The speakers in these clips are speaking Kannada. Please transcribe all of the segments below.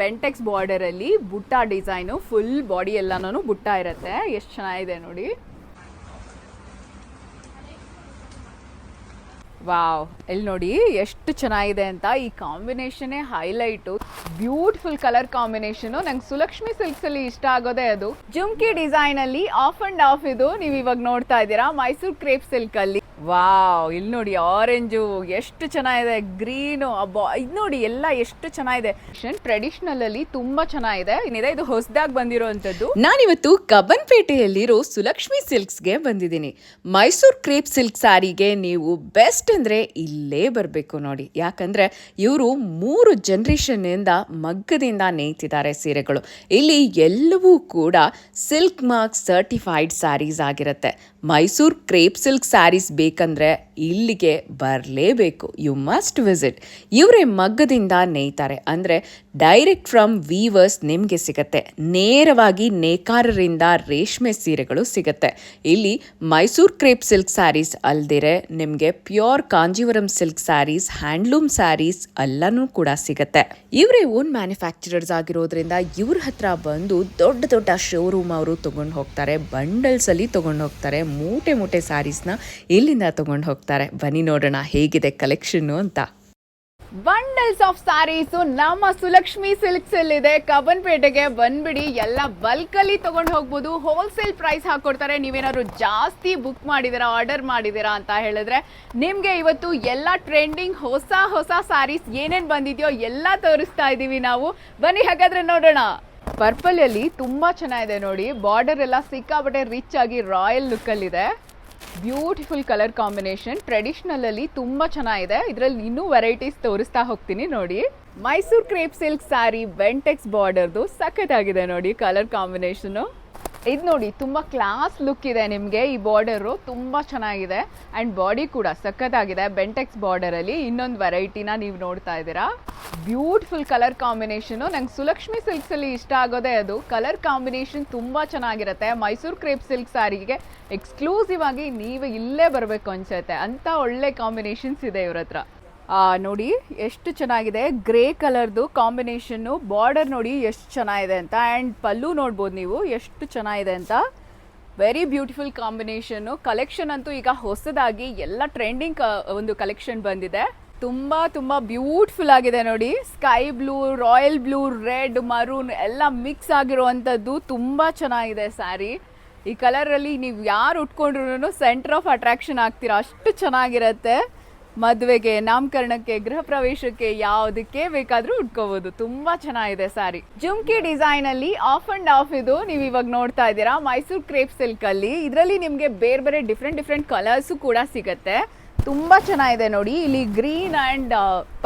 ಬೆಂಟೆಕ್ಸ್ ಬಾರ್ಡರ್ ಅಲ್ಲಿ ಬುಟ್ಟ ಡಿಸೈನು, ಫುಲ್ ಬಾಡಿ ಎಲ್ಲಾನು ಬುಟ್ಟ ಇರುತ್ತೆ. ಎಷ್ಟು ಚೆನ್ನಾಗಿದೆ ನೋಡಿ. ವಾವ್, ಇಲ್ಲಿ ನೋಡಿ ಎಷ್ಟು ಚೆನ್ನಾಗಿದೆ ಅಂತ. ಈ combination highlight, beautiful colour combination. ನಂಗೆ ಸುಲಕ್ಷ್ಮಿ ಸಿಲ್ಕ್ಸ್ ಅಲ್ಲಿ ಇಷ್ಟ ಆಗೋದೇ ಅದು. ಜುಮ್ಕಿ ಡಿಸೈನ್ ಅಲ್ಲಿ ಆಫ್ ಅಂಡ್ ಆಫ್ ಇದು ನೀವು ಇವಾಗ ನೋಡ್ತಾ ಇದ್ದೀರಾ ಮೈಸೂರು ಕ್ರೇಪ್ ಸಿಲ್ಕ್ ಅಲ್ಲಿ. ವಾವ್, ಇಲ್ಲಿ ನೋಡಿ ಆರೆಂಜು ಎಷ್ಟು ಚೆನ್ನಾಗಿದೆ, ಗ್ರೀನು, ಇದು ನೋಡಿ ಎಲ್ಲ ಎಷ್ಟು ಚೆನ್ನಾಗಿದೆ. ಟ್ರೆಡಿಷನಲ್ ಅಲ್ಲಿ ತುಂಬಾ ಚೆನ್ನಾಗಿದೆ. ಇದು ಹೊಸದಾಗಿ ಬಂದಿರೋಂಥದ್ದು. ನಾನಿವತ್ತು ಕಬ್ಬನ್ಪೇಟೆಯಲ್ಲಿರೋ ಸುಲಕ್ಷ್ಮಿ ಸಿಲ್ಕ್ಸ್ಗೆ ಬಂದಿದ್ದೀನಿ. ಮೈಸೂರು ಕ್ರೇಪ್ ಸಿಲ್ಕ್ ಸ್ಯಾರಿಗೆ ನೀವು ಬೆಸ್ಟ್ ಅಂದ್ರೆ ಇಲ್ಲೇ ಬರಬೇಕು ನೋಡಿ. ಯಾಕಂದ್ರೆ ಇವರು 3 ಜನರೇಷನ್ನಿಂದ ಮಗ್ಗದಿಂದ ನೇಯ್ತಿದ್ದಾರೆ ಸೀರೆಗಳು. ಇಲ್ಲಿ ಎಲ್ಲವೂ ಕೂಡ ಸಿಲ್ಕ್ ಮಾರ್ಕ್ ಸರ್ಟಿಫೈಡ್ ಸ್ಯಾರೀಸ್ ಆಗಿರುತ್ತೆ. ಮೈಸೂರು ಕ್ರೇಪ್ ಸಿಲ್ಕ್ ಸ್ಯಾರೀಸ್ ಬೇಕಂದ್ರೆ ಇಲ್ಲಿಗೆ ಬರಲೇಬೇಕು. You must visit. ಇವರೇ ಮಗ್ಗದಿಂದ ನೇಯ್ತಾರೆ, ಅಂದರೆ ಡೈರೆಕ್ಟ್ ಫ್ರಮ್ ವೀವರ್ಸ್ ನಿಮಗೆ ಸಿಗತ್ತೆ. ನೇರವಾಗಿ ನೇಕಾರರಿಂದ ರೇಷ್ಮೆ ಸೀರೆಗಳು ಸಿಗತ್ತೆ. ಇಲ್ಲಿ ಮೈಸೂರು ಕ್ರೇಪ್ ಸಿಲ್ಕ್ ಸ್ಯಾರೀಸ್ ಅಲ್ದಿರೆ ನಿಮಗೆ pure Kanjeevaram silk saris, handloom saris ಎಲ್ಲನೂ ಕೂಡ ಸಿಗತ್ತೆ. ಇವರೇ ಓನ್ ಮ್ಯಾನುಫ್ಯಾಕ್ಚರರ್ಸ್ ಆಗಿರೋದ್ರಿಂದ ಇವ್ರ ಹತ್ರ ಬಂದು ದೊಡ್ಡ ದೊಡ್ಡ ಶೋರೂಮ್ ಅವರು ತಗೊಂಡು ಹೋಗ್ತಾರೆ. ಬಂಡಲ್ಸ್ ಅಲ್ಲಿ ತಗೊಂಡು ಹೋಗ್ತಾರೆ. ಮೂಟೆ ಮೂಟೆ ಸ್ಯಾರೀಸ್ನ ಇಲ್ಲಿಂದ ತಗೊಂಡು ಹೋಗ್ತಾರೆ. ಬನ್ನಿ ನೋಡೋಣ ಹೇಗಿದೆ ಕಲೆಕ್ಷನ್ ಅಂತ. ಬಂಡಲ್ಸ್ ಆಫ್ ಸ್ಯಾರೀಸ್ ನಮ್ಮ ಸುಲಕ್ಷ್ಮಿ ಸಿಲ್ಕ್ಸ್ ಅಲ್ಲಿದೆ. ಕಬ್ಬನ್ಪೇಟೆಗೆ ಬಂದ್ಬಿಡಿ, ಎಲ್ಲ ಬಲ್ಕ್ ಅಲ್ಲಿ ತಗೊಂಡು ಹೋಗ್ಬೋದು. ಹೋಲ್ಸೇಲ್ ಪ್ರೈಸ್ ಹಾಕೊಡ್ತಾರೆ. ನೀವೇನಾದ್ರು ಜಾಸ್ತಿ ಬುಕ್ ಮಾಡಿದೀರಾ, ಆರ್ಡರ್ ಮಾಡಿದೀರಾ ಅಂತ ಹೇಳಿದ್ರೆ ನಿಮ್ಗೆ ಇವತ್ತು ಎಲ್ಲ ಟ್ರೆಂಡಿಂಗ್ ಹೊಸ ಹೊಸ ಸ್ಯಾರೀಸ್ ಏನೇನ್ ಬಂದಿದೆಯೋ ಎಲ್ಲ ತೋರಿಸ್ತಾ ಇದೀವಿ ನಾವು. ಬನ್ನಿ ಹಾಗಾದ್ರೆ ನೋಡೋಣ. ಪರ್ಪಲ್ ಅಲ್ಲಿ ತುಂಬಾ ಚೆನ್ನಾಗಿದೆ ನೋಡಿ. ಬಾರ್ಡರ್ ಎಲ್ಲ ಸಿಕ್ಕಾಪಟ್ಟೆ ರಿಚ್ ಆಗಿ ರಾಯಲ್ ಲುಕ್ ಅಲ್ಲಿ ಇದೆ. Beautiful colour combination. ಟ್ರೆಡಿಷನಲ್ ಅಲ್ಲಿ ತುಂಬಾ ಚೆನ್ನಾಗಿದೆ. ಇದರಲ್ಲಿ ಇನ್ನೂ ವೆರೈಟೀಸ್ ತೋರಿಸ್ತಾ ಹೋಗ್ತೀನಿ ನೋಡಿ. ಮೈಸೂರು ಕ್ರೇಪ್ ಸಿಲ್ಕ್ ಸ್ಯಾರಿ ಬೆಂಟೆಕ್ಸ್ ಬಾರ್ಡರ್ದು ಸಖತ್ತಾಗಿದೆ ನೋಡಿ ಕಲರ್ ಕಾಂಬಿನೇಷನ್. ಇದು ನೋಡಿ ತುಂಬಾ ಕ್ಲಾಸ್ ಲುಕ್ ಇದೆ ನಿಮಗೆ. ಈ ಬಾರ್ಡರು ತುಂಬಾ ಚೆನ್ನಾಗಿದೆ ಅಂಡ್ ಬಾಡಿ ಕೂಡ ಸಖತ್ತಾಗಿದೆ. ಬೆಂಟೆಕ್ಸ್ ಬಾರ್ಡರ್ ಅಲ್ಲಿ ಇನ್ನೊಂದು ವೆರೈಟಿನ ನೀವು ನೋಡ್ತಾ ಇದ್ದೀರಾ. Beautiful colour combination. ನಂಗೆ ಸುಲಕ್ಷ್ಮಿ ಸಿಲ್ಕ್ಸ್ ಅಲ್ಲಿ ಇಷ್ಟ ಆಗೋದೇ ಅದು. ಕಲರ್ ಕಾಂಬಿನೇಷನ್ ತುಂಬಾ ಚೆನ್ನಾಗಿರುತ್ತೆ. ಮೈಸೂರು ಕ್ರೇಪ್ ಸಿಲ್ಕ್ ಸ್ಯಾರಿಗೆ ಎಕ್ಸ್ಕ್ಲೂಸಿವ್ ಆಗಿ ನೀವು ಇಲ್ಲೇ ಬರಬೇಕು ಅನ್ಸುತ್ತೆ, ಅಂತ ಒಳ್ಳೆ ಕಾಂಬಿನೇಷನ್ಸ್ ಇದೆ ಇವ್ರ ಹತ್ರ. ನೋಡಿ ಎಷ್ಟು ಚೆನ್ನಾಗಿದೆ. ಗ್ರೇ ಕಲರ್ದು ಕಾಂಬಿನೇಷನ್ನು. ಬಾರ್ಡರ್ ನೋಡಿ ಎಷ್ಟು ಚೆನ್ನಾಗಿದೆ ಅಂತ. ಆ್ಯಂಡ್ ಪಲ್ಲು ನೋಡ್ಬೋದು ನೀವು ಎಷ್ಟು ಚೆನ್ನಾಗಿದೆ ಅಂತ. Very beautiful combination. ಕಲೆಕ್ಷನ್ ಅಂತೂ ಈಗ ಹೊಸದಾಗಿ ಎಲ್ಲ ಟ್ರೆಂಡಿಂಗ್ ಒಂದು ಕಲೆಕ್ಷನ್ ಬಂದಿದೆ. ತುಂಬ ತುಂಬ ಬ್ಯೂಟಿಫುಲ್ ಆಗಿದೆ ನೋಡಿ. Sky blue, royal blue, red, maroon ಎಲ್ಲ ಮಿಕ್ಸ್ ಆಗಿರುವಂಥದ್ದು. ತುಂಬ ಚೆನ್ನಾಗಿದೆ ಸ್ಯಾರಿ. ಈ ಕಲರಲ್ಲಿ ನೀವು ಯಾರು ಉಟ್ಕೊಂಡ್ರು ಸೆಂಟರ್ ಆಫ್ ಅಟ್ರಾಕ್ಷನ್ ಆಗ್ತೀರಾ, ಅಷ್ಟು ಚೆನ್ನಾಗಿರುತ್ತೆ. ಮದುವೆಗೆ, ನಾಮಕರಣಕ್ಕೆ, ಗೃಹ ಪ್ರವೇಶಕ್ಕೆ ಯಾವುದಕ್ಕೆ ಬೇಕಾದ್ರೂ ಉಟ್ಕೋಬಹುದು. ತುಂಬಾ ಚೆನ್ನಾಗಿದೆ ಸ್ಯಾರಿ. ಜುಮ್ಕಿ ಡಿಸೈನ್ ಅಲ್ಲಿ ಆಫ್ ಅಂಡ್ ಆಫ್ ಇದು ನೀವು ಇವಾಗ ನೋಡ್ತಾ ಇದ್ದೀರಾ ಮೈಸೂರು ಕ್ರೇಪ್ ಸಿಲ್ಕ್ ಅಲ್ಲಿ. ಇದರಲ್ಲಿ ನಿಮಗೆ ಬೇರೆ ಬೇರೆ ಡಿಫ್ರೆಂಟ್ ಕಲರ್ಸ್ ಕೂಡ ಸಿಗುತ್ತೆ. ತುಂಬಾ ಚೆನ್ನಾಗಿದೆ ನೋಡಿ. ಇಲ್ಲಿ ಗ್ರೀನ್ ಅಂಡ್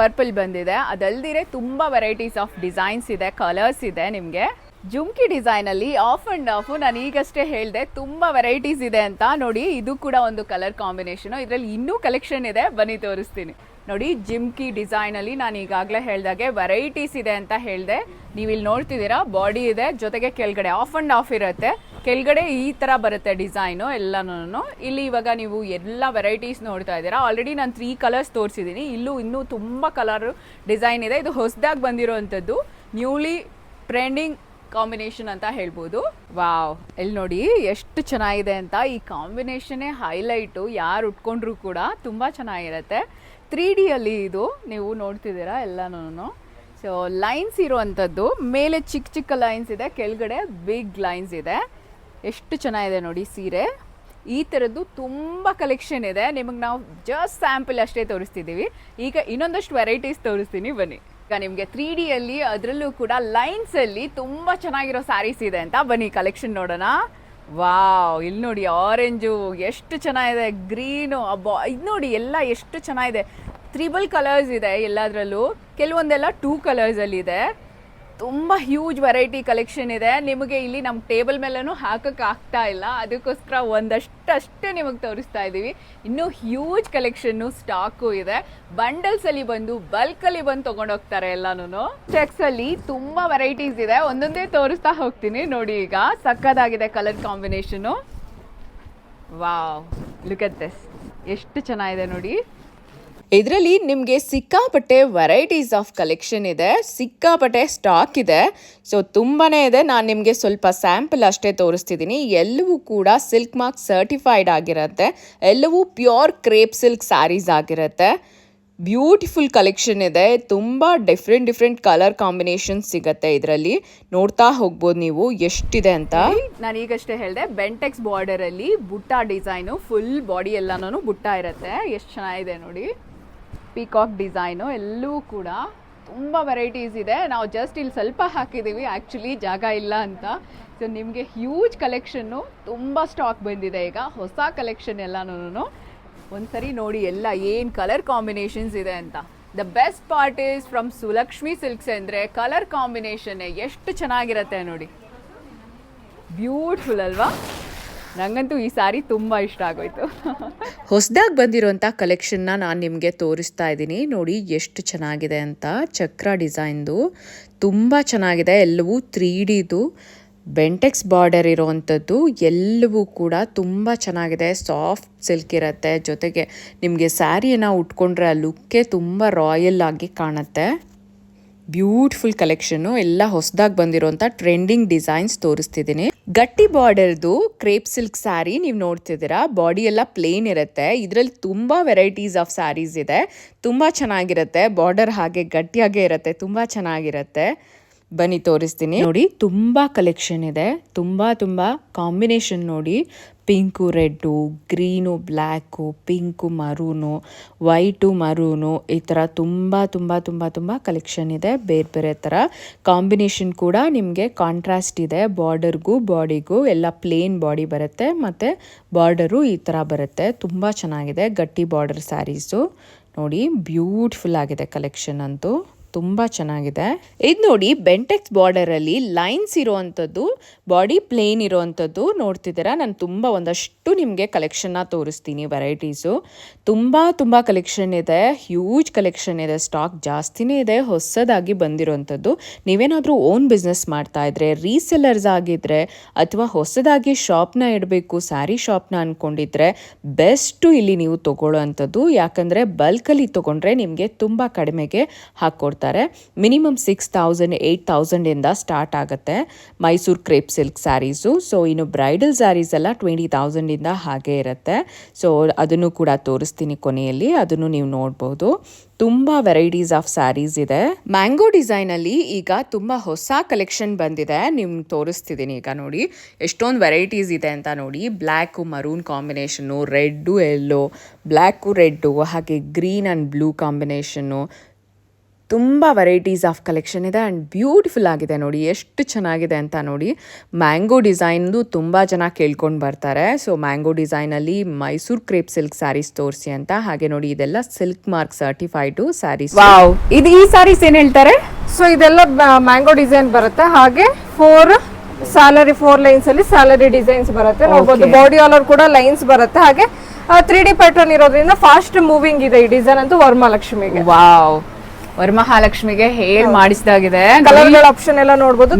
ಪರ್ಪಲ್ ಬಂದಿದೆ. ಅದಲ್ದಿರೆ ತುಂಬಾ ವೆರೈಟೀಸ್ ಆಫ್ ಡಿಸೈನ್ಸ್ ಇದೆ, ಕಲರ್ಸ್ ಇದೆ ನಿಮಗೆ. ಜುಮ್ಕಿ ಡಿಸೈನ್ ಅಲ್ಲಿ ಆಫ್ ಅಂಡ್ ಆಫ್ ನಾನು ಈಗಷ್ಟೇ ಹೇಳಿದೆ ತುಂಬಾ ವೆರೈಟೀಸ್ ಇದೆ ಅಂತ. ನೋಡಿ ಇದು ಕೂಡ ಒಂದು ಕಲರ್ ಕಾಂಬಿನೇಷನ್. ಇದರಲ್ಲಿ ಇನ್ನೂ ಕಲೆಕ್ಷನ್ ಇದೆ, ಬನ್ನಿ ತೋರಿಸ್ತೀನಿ ನೋಡಿ. ಜುಮ್ಕಿ ಡಿಸೈನ್ ಅಲ್ಲಿ ನಾನು ಈಗಾಗಲೇ ಹೇಳ್ದಾಗೆ ವೆರೈಟೀಸ್ ಇದೆ ಅಂತ ಹೇಳಿದೆ. ನೀವು ಇಲ್ಲಿ ನೋಡ್ತಿದ್ದೀರಾ ಬಾಡಿ ಇದೆ, ಜೊತೆಗೆ ಕೆಳಗಡೆ ಆಫ್ ಅಂಡ್ ಆಫ್ ಇರುತ್ತೆ. ಕೆಳಗಡೆ ಈ ತರ ಬರುತ್ತೆ ಡಿಸೈನು ಎಲ್ಲನೂ. ಇಲ್ಲಿ ಇವಾಗ ನೀವು ಎಲ್ಲ ವೆರೈಟೀಸ್ ನೋಡ್ತಾ ಇದ್ದೀರಾ. ಆಲ್ರೆಡಿ ನಾನು 3 ಕಲರ್ಸ್ ತೋರಿಸಿದ್ದೀನಿ. ಇನ್ನೂ ತುಂಬಾ ಕಲರ್ ಡಿಸೈನ್ ಇದೆ. ಇದು ಹೊಸದಾಗಿ ಬಂದಿರೋವಂಥದ್ದು, ನ್ಯೂಲಿ ಟ್ರೆಂಡಿಂಗ್ ಕಾಂಬಿನೇಷನ್ ಅಂತ ಹೇಳ್ಬೋದು. ವಾವ್, ಇಲ್ಲಿ ನೋಡಿ ಎಷ್ಟು ಚೆನ್ನಾಗಿದೆ ಅಂತ. ಈ ಕಾಂಬಿನೇಷನ್ನೇ ಹೈಲೈಟು. ಯಾರು ಉಟ್ಕೊಂಡ್ರು ಕೂಡ ತುಂಬಾ ಚೆನ್ನಾಗಿರುತ್ತೆ. 3D ಅಲ್ಲಿ ಇದು ನೀವು ನೋಡ್ತಿದ್ದೀರಾ ಎಲ್ಲನೂ. ಸೊ ಲೈನ್ಸ್ ಇರುವಂಥದ್ದು, ಮೇಲೆ ಚಿಕ್ಕ ಚಿಕ್ಕ ಲೈನ್ಸ್ ಇದೆ, ಕೆಳಗಡೆ ಬಿಗ್ ಲೈನ್ಸ್ ಇದೆ. ಎಷ್ಟು ಚೆನ್ನಾಗಿದೆ ನೋಡಿ ಸೀರೆ. ಈ ಥರದ್ದು ತುಂಬ ಕಲೆಕ್ಷನ್ ಇದೆ. ನಿಮಗೆ ನಾವು ಜಸ್ಟ್ ಸ್ಯಾಂಪಲ್ ಅಷ್ಟೇ ತೋರಿಸ್ತಿದ್ದೀವಿ. ಈಗ ಇನ್ನೊಂದಷ್ಟು ವೆರೈಟೀಸ್ ತೋರಿಸ್ತೀನಿ ಬನ್ನಿ. ಈಗ ನಿಮಗೆ 3D ಅಲ್ಲಿ ಅದರಲ್ಲೂ ಕೂಡ ಲೈನ್ಸ್ ಅಲ್ಲಿ ತುಂಬ ಚೆನ್ನಾಗಿರೋ ಸ್ಯಾರೀಸ್ ಇದೆ ಅಂತ. ಬನ್ನಿ ಕಲೆಕ್ಷನ್ ನೋಡೋಣ. ವಾವ್, ಇಲ್ಲಿ ನೋಡಿ ಆರೆಂಜು ಎಷ್ಟು ಚೆನ್ನಾಗಿದೆ, ಗ್ರೀನು, ಇದು ನೋಡಿ ಎಲ್ಲ ಎಷ್ಟು ಚೆನ್ನಾಗಿದೆ. 3 ಕಲರ್ಸ್ ಇದೆ ಎಲ್ಲದರಲ್ಲೂ. ಕೆಲವೊಂದೆಲ್ಲ 2 ಕಲರ್ಸಲ್ಲಿ ಇದೆ. ತುಂಬ ಹ್ಯೂಜ್ ವೆರೈಟಿ ಕಲೆಕ್ಷನ್ ಇದೆ. ನಿಮಗೆ ಇಲ್ಲಿ ನಮ್ಮ ಟೇಬಲ್ ಮೇಲೂ ಹಾಕಕ್ಕೆ ಆಗ್ತಾ ಇಲ್ಲ, ಅದಕ್ಕೋಸ್ಕರ ಒಂದಷ್ಟೇ ನಿಮಗೆ ತೋರಿಸ್ತಾ ಇದ್ದೀವಿ. ಇನ್ನೂ ಹ್ಯೂಜ್ ಕಲೆಕ್ಷನ್ನು ಸ್ಟಾಕು ಇದೆ. ಬಂಡಲ್ಸಲ್ಲಿ ಬಂದು ಬಲ್ಕಲ್ಲಿ ಬಂದು ತೊಗೊಂಡೋಗ್ತಾರೆ ಎಲ್ಲನೂ. ಚೆಕ್ಸಲ್ಲಿ ತುಂಬ ವೆರೈಟೀಸ್ ಇದೆ, ಒಂದೊಂದೇ ತೋರಿಸ್ತಾ ಹೋಗ್ತೀನಿ ನೋಡಿ. ಈಗ ಸಕ್ಕದಾಗಿದೆ colour combination. Wow, look at this, ಎಷ್ಟು ಚೆನ್ನಾಗಿದೆ ನೋಡಿ. ಇದರಲ್ಲಿ ನಿಮಗೆ ಸಿಕ್ಕಾಪಟ್ಟೆ ವೆರೈಟೀಸ್ ಆಫ್ ಕಲೆಕ್ಷನ್ ಇದೆ, ಸಿಕ್ಕಾಪಟ್ಟೆ ಸ್ಟಾಕ್ ಇದೆ. ಸೊ ತುಂಬಾ ಇದೆ. ನಾನು ನಿಮಗೆ ಸ್ವಲ್ಪ ಸ್ಯಾಂಪಲ್ ಅಷ್ಟೇ ತೋರಿಸ್ತಿದ್ದೀನಿ. ಎಲ್ಲವೂ ಕೂಡ ಸಿಲ್ಕ್ ಮಾರ್ಕ್ ಸರ್ಟಿಫೈಡ್ ಆಗಿರುತ್ತೆ. ಎಲ್ಲವೂ ಪ್ಯೂರ್ ಕ್ರೇಪ್ ಸಿಲ್ಕ್ ಸ್ಯಾರೀಸ್ ಆಗಿರುತ್ತೆ. ಬ್ಯೂಟಿಫುಲ್ ಕಲೆಕ್ಷನ್ ಇದೆ. ತುಂಬ ಡಿಫ್ರೆಂಟ್ ಕಲರ್ ಕಾಂಬಿನೇಷನ್ ಸಿಗುತ್ತೆ ಇದರಲ್ಲಿ. ನೋಡ್ತಾ ಹೋಗ್ಬೋದು ನೀವು ಎಷ್ಟಿದೆ ಅಂತ. ನಾನು ಈಗಷ್ಟೇ ಹೇಳಿದೆ, ಬೆಂಟೆಕ್ಸ್ ಬಾರ್ಡರ್ ಅಲ್ಲಿ ಬುಟ್ಟ ಡಿಸೈನು, ಫುಲ್ ಬಾಡಿ ಎಲ್ಲಾನು ಬುಟ್ಟ ಇರುತ್ತೆ. ಎಷ್ಟು ಚೆನ್ನಾಗಿದೆ ನೋಡಿ. ಪೀಕಾಕ್ ಡಿಸೈನು ಎಲ್ಲವೂ ಕೂಡ ತುಂಬ ವೆರೈಟೀಸ್ ಇದೆ. ನಾವು ಜಸ್ಟ್ ಇಲ್ಲಿ ಸ್ವಲ್ಪ ಹಾಕಿದ್ದೀವಿ, ಆ್ಯಕ್ಚುಲಿ ಜಾಗ ಇಲ್ಲ ಅಂತ. ಸೊ ನಿಮಗೆ ಹ್ಯೂಜ್ ಕಲೆಕ್ಷನ್ನು, ತುಂಬ ಸ್ಟಾಕ್ ಬಂದಿದೆ ಈಗ, ಹೊಸ ಕಲೆಕ್ಷನ್ ಎಲ್ಲನೂ. ಒಂದ್ಸರಿ ನೋಡಿ ಎಲ್ಲ ಏನು ಕಲರ್ ಕಾಂಬಿನೇಷನ್ಸ್ ಇದೆ ಅಂತ. The best part is from Sulakshmi silks ಅಂದರೆ ಕಲರ್ ಕಾಂಬಿನೇಷನ್ ಎಷ್ಟು ಚೆನ್ನಾಗಿರುತ್ತೆ ನೋಡಿ. ಬ್ಯೂಟಿಫುಲ್ ಅಲ್ವಾ? ನಂಗಂತೂ ಈ ಸಾರಿ ತುಂಬ ಇಷ್ಟ ಆಗೋಯ್ತು. ಹೊಸದಾಗಿ ಬಂದಿರೋಂಥ ಕಲೆಕ್ಷನ್ನ ನಾನು ನಿಮಗೆ ತೋರಿಸ್ತಾ ಇದ್ದೀನಿ. ನೋಡಿ ಎಷ್ಟು ಚೆನ್ನಾಗಿದೆ ಅಂತ. ಚಕ್ರ ಡಿಸೈನ್ದು ತುಂಬ ಚೆನ್ನಾಗಿದೆ. ಎಲ್ಲವೂ 3Dದು ಬೆಂಟೆಕ್ಸ್ ಬಾರ್ಡರ್ ಇರೋವಂಥದ್ದು. ಎಲ್ಲವೂ ಕೂಡ ತುಂಬ ಚೆನ್ನಾಗಿದೆ. ಸಾಫ್ಟ್ ಸಿಲ್ಕ್ ಇರುತ್ತೆ. ಜೊತೆಗೆ ನಿಮಗೆ ಸ್ಯಾರಿಯನ್ನು ಉಟ್ಕೊಂಡ್ರೆ ಆ ಲುಕ್ಕೇ ತುಂಬ ರಾಯಲ್ ಆಗಿ ಕಾಣುತ್ತೆ. Beautiful collection. ಎಲ್ಲ ಹೊಸದಾಗಿ ಬಂದಿರೋಂಥ ಟ್ರೆಂಡಿಂಗ್ ಡಿಸೈನ್ಸ್ ತೋರಿಸ್ತಿದ್ದೀನಿ. ಗಟ್ಟಿ ಬಾರ್ಡರ್ದು ಕ್ರೇಪ್ ಸಿಲ್ಕ್ ಸ್ಯಾರಿ ನೀವು ನೋಡ್ತಿದ್ದೀರಾ. ಬಾಡಿ ಎಲ್ಲ ಪ್ಲೇನ್ ಇರುತ್ತೆ. ಇದರಲ್ಲಿ ತುಂಬ ವೆರೈಟೀಸ್ ಆಫ್ ಸ್ಯಾರೀಸ್ ಇದೆ. ತುಂಬ ಚೆನ್ನಾಗಿರುತ್ತೆ. ಬಾರ್ಡರ್ ಹಾಗೆ ಗಟ್ಟಿಯಾಗೇ ಇರುತ್ತೆ. ತುಂಬ ಚೆನ್ನಾಗಿರುತ್ತೆ. ಬನ್ನಿ ತೋರಿಸ್ತೀನಿ. ನೋಡಿ ತುಂಬ ಕಲೆಕ್ಷನ್ ಇದೆ. ತುಂಬ ಕಾಂಬಿನೇಷನ್ ನೋಡಿ. Pink red, green black, pink maroon, white maroon, ಈ ಥರ ತುಂಬ ಕಲೆಕ್ಷನ್ ಇದೆ. ಬೇರೆ ಥರ ಕಾಂಬಿನೇಷನ್ ಕೂಡ ನಿಮಗೆ ಕಾಂಟ್ರಾಸ್ಟ್ ಇದೆ. ಬಾರ್ಡರ್ಗೂ ಬಾಡಿಗೂ ಎಲ್ಲ ಪ್ಲೇನ್ ಬಾಡಿ ಬರುತ್ತೆ ಮತ್ತು ಬಾರ್ಡರು ಈ ಥರ ಬರುತ್ತೆ. ತುಂಬ ಚೆನ್ನಾಗಿದೆ. ಗಟ್ಟಿ ಬಾರ್ಡರ್ ಸ್ಯಾರೀಸು ನೋಡಿ. ಬ್ಯೂಟಿಫುಲ್ ಆಗಿದೆ ಕಲೆಕ್ಷನ್ ಅಂತೂ. ತುಂಬ ಚೆನ್ನಾಗಿದೆ. ಇದು ನೋಡಿ ಬೆಂಟೆಕ್ಸ್ ಬಾರ್ಡರಲ್ಲಿ ಲೈನ್ಸ್ ಇರೋವಂಥದ್ದು, ಬಾಡಿ ಪ್ಲೇನ್ ಇರೋವಂಥದ್ದು ನೋಡ್ತಿದ್ದೀರಾ. ನಾನು ಒಂದಷ್ಟು ನಿಮಗೆ ಕಲೆಕ್ಷನ್ನ ತೋರಿಸ್ತೀನಿ. ವೆರೈಟೀಸು ತುಂಬ ಕಲೆಕ್ಷನ್ ಇದೆ. ಹ್ಯೂಜ್ ಕಲೆಕ್ಷನ್ ಇದೆ. ಸ್ಟಾಕ್ ಜಾಸ್ತಿನೇ ಇದೆ. ಹೊಸದಾಗಿ ಬಂದಿರೋವಂಥದ್ದು. ನೀವೇನಾದರೂ ಓನ್ ಬಿಸ್ನೆಸ್ ಮಾಡ್ತಾ ಇದ್ರೆ, ರೀಸೆಲ್ಲರ್ಸ್ ಆಗಿದ್ರೆ, ಅಥವಾ ಹೊಸದಾಗಿ ಶಾಪ್ನ ಇಡಬೇಕು, ಸ್ಯಾರಿ ಶಾಪ್ನ ಅಂದ್ಕೊಂಡಿದ್ರೆ ಬೆಸ್ಟು ಇಲ್ಲಿ ನೀವು ತೊಗೊಳ್ಳೋ ಅಂಥದ್ದು. ಯಾಕಂದರೆ ಬಲ್ಕಲ್ಲಿ ತೊಗೊಂಡ್ರೆ ನಿಮಗೆ ತುಂಬ ಕಡಿಮೆಗೆ ಹಾಕ್ಕೊಡ್ತಾರೆ. ಮಿನಿಮಮ್ 6,000 8,000 ಇಂದ ಸ್ಟಾರ್ಟ್ ಆಗುತ್ತೆ Mysore crepe silk saris. So ಇನ್ನು ಬ್ರೈಡಲ್ ಸ್ಯಾರೀಸ್ ಎಲ್ಲ 20,000 ಇಂದ ಹಾಗೆ ಇರುತ್ತೆ. ಸೊ ಅದನ್ನು ಕೂಡ ತೋರಿಸ್ತೀನಿ ಕೊನೆಯಲ್ಲಿ. ಅದನ್ನು ನೀವು ನೋಡ್ಬೋದು. ತುಂಬ ವೆರೈಟೀಸ್ ಆಫ್ ಸ್ಯಾರೀಸ್ ಇದೆ. ಮ್ಯಾಂಗೋ ಡಿಸೈನಲ್ಲಿ ಈಗ ತುಂಬ ಹೊಸ ಕಲೆಕ್ಷನ್ ಬಂದಿದೆ. ನಿಮ್ಗೆ ತೋರಿಸ್ತಿದ್ದೀನಿ ಈಗ ನೋಡಿ. ಎಷ್ಟೊಂದು ವೆರೈಟೀಸ್ ಇದೆ ಅಂತ ನೋಡಿ. ಬ್ಲ್ಯಾಕು ಮರೂನ್ ಕಾಂಬಿನೇಷನ್ನು, ರೆಡ್ಡು ಎಲ್ಲೋ, ಬ್ಲ್ಯಾಕು ರೆಡ್ಡು, ಹಾಗೆ ಗ್ರೀನ್ ಆ್ಯಂಡ್ ಬ್ಲೂ ಕಾಂಬಿನೇಷನ್ನು. ತುಂಬ ವೆರೈಟೀಸ್ ಆಫ್ ಕಲೆಕ್ಷನ್ ಇದೆ ಆ್ಯಂಡ್ ಬ್ಯೂಟಿಫುಲ್ ಆಗಿದೆ ನೋಡಿ. ಎಷ್ಟು ಚೆನ್ನಾಗಿದೆ ಅಂತ ನೋಡಿ. ಮ್ಯಾಂಗೋ ಡಿಸೈನ್ದು ತುಂಬ ಜನ ಕೇಳ್ಕೊಂಡು ಬರ್ತಾರೆ. ಸೊ ಮ್ಯಾಂಗೋ ಡಿಸೈನಲ್ಲಿ ಮೈಸೂರು ಕ್ರೇಪ್ ಸಿಲ್ಕ್ ಸ್ಯಾರೀಸ್ ತೋರಿಸಿ ಅಂತ. ಹಾಗೆ ನೋಡಿ ಇದೆಲ್ಲ silk mark certified sarees. Wow, ಇದು ಈ ಸ್ಯಾರೀಸ್ ಏನು ಹೇಳ್ತಾರೆ? ಸೊ ಇದೆಲ್ಲ ಮ್ಯಾಂಗೋ ಡಿಸೈನ್ ಬರುತ್ತೆ. ಹಾಗೆ 4 ಲೈನ್ಸ್ ಅಲ್ಲಿ ಸ್ಯಾಲರಿ ಡಿಸೈನ್ಸ್ ಬರುತ್ತೆ. ನೋಡಬಹುದು ಬಾಡಿ ಆಲ್ ಓವರ್ ಕೂಡ ಲೈನ್ಸ್ ಬರುತ್ತೆ. ಹಾಗೆ 3D ಪ್ಯಾಟರ್ನ್ ಇರೋದ್ರಿಂದ ಫಾಸ್ಟ್ ಮೂವಿಂಗ್ ಇದೆ ಈ ಡಿಸೈನ್ ಅಂತೂ. ವರಮಹಾಲಕ್ಷ್ಮಿಗೆ ವಾವ್, ವರಮಹಾಲಕ್ಷ್ಮಿಗೆ ಹೇಳಿ ಮಾಡಿಸಿದಾಗಿದೆ. ಕಲರ್ಗಳ ಆಪ್ಷನ್ ಎಲ್ಲ ನೋಡಬಹುದು.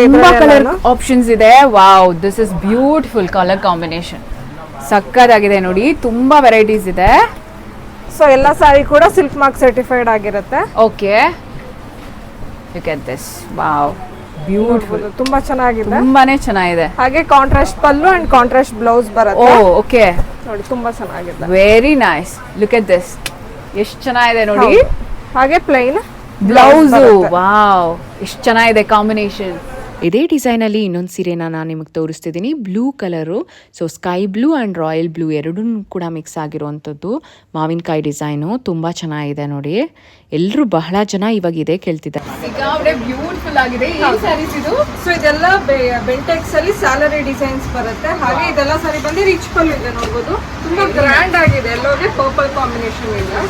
ತುಂಬಾ ಕಲರ್ ಆಪ್ಷನ್ಸ್ ಇದೆ. Wow, this is beautiful colour combination. ಸಕ್ಕತ್ತಾಗಿದೆ ನೋಡಿ. ತುಂಬಾ ವೆರೈಟೀಸ್ ಇದೆ. ಸೊ ಎಲ್ಲ ಸಾರಿ ಕೂಡ ಸಿಲ್ಕ್ ಮಾರ್ಕ್ ಸರ್ಟಿಫೈಡ್ ಆಗಿರುತ್ತೆ. Okay, look at this. Wow, beautiful. ತುಂಬಾ ಚೆನ್ನಾಗಿದೆ. ತುಂಬಾನೇ ಚೆನ್ನಾಗಿದೆ. ಹಾಗೆ contrast pallu and contrast blouse ಓ ಬರುತ್ತೆ. ಓಕೆ, ನೋಡಿ ತುಂಬಾ ಚೆನ್ನಾಗಿದೆ. Very nice. Look at this. ಎಷ್ಟು ಚೆನ್ನಾಗಿದೆ ನೋಡಿ. ಹಾಗೆ ಪ್ಲೈನ್ ಬ್ಲೌಸ್. ವಾವ್, ಎಷ್ಟು ಚೆನ್ನಾಗಿದೆ ಕಾಂಬಿನೇಷನ್. ಇದೇ ಡಿಸೈನಲ್ಲಿ ಇನ್ನೊಂದು ಸೀರೆನ ನಾನು ನಿಮಗೆ ತೋರಿಸ್ತಿದ್ದೀನಿ. Blue colour. So sky blue and royal blue ಎರಡೂ ಕೂಡ ಮಿಕ್ಸ್ ಆಗಿರುವಂಥದ್ದು ಮಾವಿನಕಾಯಿ ಡಿಸೈನು. ತುಂಬ ಚೆನ್ನಾಗಿದೆ ನೋಡಿ. ಎಲ್ಲರೂ ಬಹಳ ಜನ ಇವಾಗ ಇದೇ ಕೇಳ್ತಿದ್ದಾರೆ. ಬ್ಯೂಟಿಫುಲ್ ಆಗಿದೆ. ಏನು ಸ್ಯಾರೀಸ್ ಇದು? ಸೊ ಇದೆಲ್ಲ ಬೆಂಟೆಕ್ಸ್ ಅಲ್ಲಿ ಸ್ಯಾಲರಿ ಡಿಸೈನ್ಸ್ ಬರುತ್ತೆ. ಹಾಗೆ ಇದೆಲ್ಲ ಸಾರಿ ಬಂದು ರಿಚ್ ಪಲ್ಲು ಇದೆ ನೋಡಬಹುದು. ತುಂಬಾ ಗ್ರ್ಯಾಂಡ್ ಆಗಿದೆ. ಎಲ್ಲೋಗೆ ಪರ್ಪಲ್ ಕಾಂಬಿನೇಷನ್ ಇದೆ.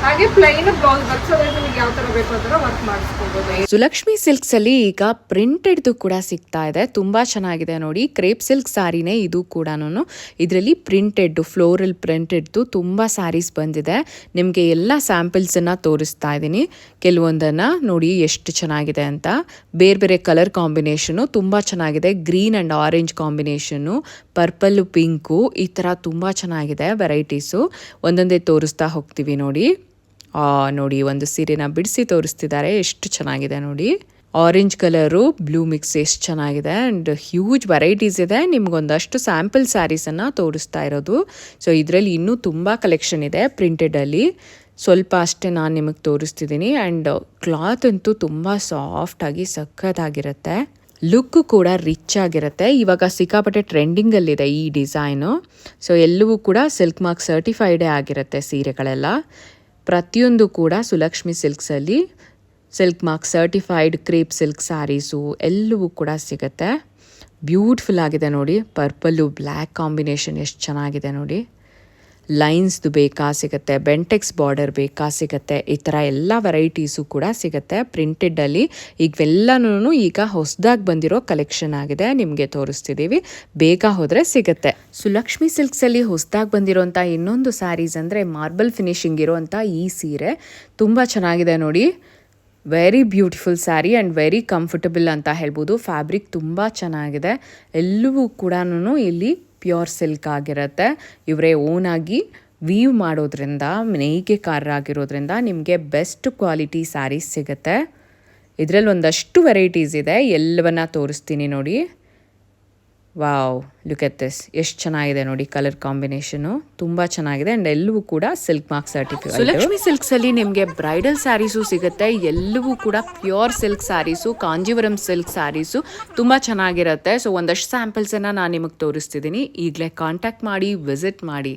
ಹಾಗೆ ಪ್ಲೈನ್ ಬ್ಲೌಸ್ ಬರ್ತದೆ. ನಿಮಗೆ ಯಾವ ತರ ಬೇಕು ಆ ತರ ವರ್ಕ್ ಮಾಡಿಸ್ಕೋಬಹುದು. ಸುಲಕ್ಷ್ಮಿ ಸಿಲ್ಕ್ಸ್ ಅಲ್ಲಿ ಈಗ ಪ್ರಿಂಟೆಡ್ದು ಕೂಡ ಸಿಗ್ತಾ ಇದೆ. ತುಂಬಾ ಚೆನ್ನಾಗಿದೆ ನೋಡಿ. ಕ್ರೇಪ್ ಸಿಲ್ಕ್ ಸ್ಯಾರಿನೇ ಇದು ಕೂಡ. ಇದರಲ್ಲಿ ಪ್ರಿಂಟೆಡ್, ಫ್ಲೋರಲ್ ಪ್ರಿಂಟೆಡ್ದು ತುಂಬಾ ಸ್ಯಾರೀಸ್ ಬಂದಿದೆ. ನಿಮಗೆ ಎಲ್ಲ ಸ್ಯಾಂಪಲ್ಸ್ ಅನ್ನ ತೋರಿಸ್ತೀನಿ. ತೋರಿಸ್ತಾ ಇದ್ದೀನಿ. ಕೆಲವೊಂದನ್ನು ನೋಡಿ ಎಷ್ಟು ಚೆನ್ನಾಗಿದೆ ಅಂತ. ಬೇರೆ ಬೇರೆ ಕಲರ್ ಕಾಂಬಿನೇಷನು ತುಂಬ ಚೆನ್ನಾಗಿದೆ. Green and orange combination, purple, pink, ಈ ಥರ ತುಂಬ ಚೆನ್ನಾಗಿದೆ ವೆರೈಟೀಸು. ಒಂದೊಂದೇ ತೋರಿಸ್ತಾ ಹೋಗ್ತೀವಿ ನೋಡಿ. ನೋಡಿ ಒಂದು ಸೀರೆನ ಬಿಡಿಸಿ ತೋರಿಸ್ತಿದ್ದಾರೆ, ಎಷ್ಟು ಚೆನ್ನಾಗಿದೆ ನೋಡಿ. ಆರೆಂಜ್ ಕಲರು ಬ್ಲೂ ಮಿಕ್ಸ್ ಎಷ್ಟು ಚೆನ್ನಾಗಿದೆ ಆ್ಯಂಡ್ ಹ್ಯೂಜ್ ವೆರೈಟೀಸ್ ಇದೆ. ನಿಮ್ಗೊಂದಷ್ಟು ಸ್ಯಾಂಪಲ್ ಸ್ಯಾರೀಸನ್ನು ತೋರಿಸ್ತಾ ಇರೋದು. ಸೊ ಇದರಲ್ಲಿ ಇನ್ನೂ ತುಂಬ ಕಲೆಕ್ಷನ್ ಇದೆ ಪ್ರಿಂಟೆಡಲ್ಲಿ. ಸ್ವಲ್ಪ ಅಷ್ಟೇ ನಾನು ನಿಮಗೆ ತೋರಿಸ್ತಿದ್ದೀನಿ. ಆ್ಯಂಡ್ ಕ್ಲಾತ್ ಅಂತೂ ತುಂಬ ಸಾಫ್ಟಾಗಿ ಸಖತ್ತಾಗಿರುತ್ತೆ. ಲುಕ್ಕು ಕೂಡ ರಿಚ್ ಆಗಿರುತ್ತೆ. ಇವಾಗ ಸಿಕ್ಕಾಪಟ್ಟೆ ಟ್ರೆಂಡಿಂಗಲ್ಲಿದೆ ಈ ಡಿಸೈನು. ಸೊ ಎಲ್ಲವೂ ಕೂಡ ಸಿಲ್ಕ್ ಮಾರ್ಕ್ ಸರ್ಟಿಫೈಡೇ ಆಗಿರುತ್ತೆ ಸೀರೆಗಳೆಲ್ಲ. ಪ್ರತಿಯೊಂದು ಕೂಡ ಸುಲಕ್ಷ್ಮಿ ಸಿಲ್ಕ್ಸಲ್ಲಿ silk mark certified crepe silk sarees ಎಲ್ಲವೂ ಕೂಡ ಸಿಗುತ್ತೆ. ಬ್ಯೂಟಿಫುಲ್ ಆಗಿದೆ ನೋಡಿ. ಪರ್ಪಲ್ಲು ಬ್ಲ್ಯಾಕ್ ಕಾಂಬಿನೇಷನ್ ಎಷ್ಟು ಚೆನ್ನಾಗಿದೆ ನೋಡಿ. ಲೈನ್ಸ್ದು ಬೇಕಾ ಸಿಗುತ್ತೆ, ಬೆಂಟೆಕ್ಸ್ ಬಾರ್ಡರ್ ಬೇಕಾ ಸಿಗುತ್ತೆ, ಈ ಥರ ಎಲ್ಲ ವೆರೈಟೀಸು ಕೂಡ ಸಿಗುತ್ತೆ ಪ್ರಿಂಟೆಡಲ್ಲಿ. ಇವೆಲ್ಲನೂ ಈಗ ಹೊಸದಾಗಿ ಬಂದಿರೋ ಕಲೆಕ್ಷನ್ ಆಗಿದೆ, ನಿಮಗೆ ತೋರಿಸ್ತಿದ್ದೀವಿ. ಬೇಗ ಹೋದರೆ ಸಿಗುತ್ತೆ. ಸುಲಕ್ಷ್ಮಿ ಸಿಲ್ಕ್ಸಲ್ಲಿ ಹೊಸದಾಗಿ ಬಂದಿರೋಂಥ ಇನ್ನೊಂದು ಸ್ಯಾರೀಸ್ ಅಂದರೆ ಮಾರ್ಬಲ್ ಫಿನಿಶಿಂಗ್ ಇರೋವಂಥ ಈ ಸೀರೆ ತುಂಬ ಚೆನ್ನಾಗಿದೆ ನೋಡಿ. Very beautiful sari and very comfortable ಅಂತ ಹೇಳ್ಬೋದು. ಫ್ಯಾಬ್ರಿಕ್ ತುಂಬ ಚೆನ್ನಾಗಿದೆ. ಎಲ್ಲವೂ ಕೂಡ ಇಲ್ಲಿ ಪ್ಯೂರ್ ಸಿಲ್ಕ್ ಆಗಿರುತ್ತೆ. ಇವರೇ ಓನಾಗಿ ವೀವ್ ಮಾಡೋದ್ರಿಂದ, ನೇಯ್ಗೆಕಾರರಾಗಿರೋದ್ರಿಂದ ನಿಮಗೆ ಬೆಸ್ಟ್ ಕ್ವಾಲಿಟಿ ಸ್ಯಾರೀಸ್ ಸಿಗುತ್ತೆ. ಇದರಲ್ಲಿ ಒಂದಷ್ಟು ವೆರೈಟೀಸ್ ಇದೆ, ಎಲ್ಲವನ್ನ ತೋರಿಸ್ತೀನಿ ನೋಡಿ. ವಾವ್, ಲುಕ್ ಎಟ್ ದಿಸ್, ಎಷ್ಟು ಚೆನ್ನಾಗಿದೆ ನೋಡಿ. ಕಲರ್ ಕಾಂಬಿನೇಷನು ತುಂಬ ಚೆನ್ನಾಗಿದೆ ಆ್ಯಂಡ್ ಎಲ್ಲವೂ ಕೂಡ ಸಿಲ್ಕ್ ಮಾರ್ಕ್ ಸರ್ಟಿಫೈಡ್. ಸುಲಕ್ಷ್ಮಿ ಸಿಲ್ಕ್ಸಲ್ಲಿ ನಿಮಗೆ ಬ್ರೈಡಲ್ ಸ್ಯಾರೀಸು ಸಿಗುತ್ತೆ. ಎಲ್ಲವೂ ಕೂಡ pure silk saris, Kanjeevaram silk saris ತುಂಬ ಚೆನ್ನಾಗಿರುತ್ತೆ. ಸೊ ಒಂದಷ್ಟು ಸ್ಯಾಂಪಲ್ಸನ್ನು ನಾನು ನಿಮಗೆ ತೋರಿಸ್ತಿದ್ದೀನಿ. ಈಗಲೇ ಕಾಂಟ್ಯಾಕ್ಟ್ ಮಾಡಿ, ವಿಸಿಟ್ ಮಾಡಿ.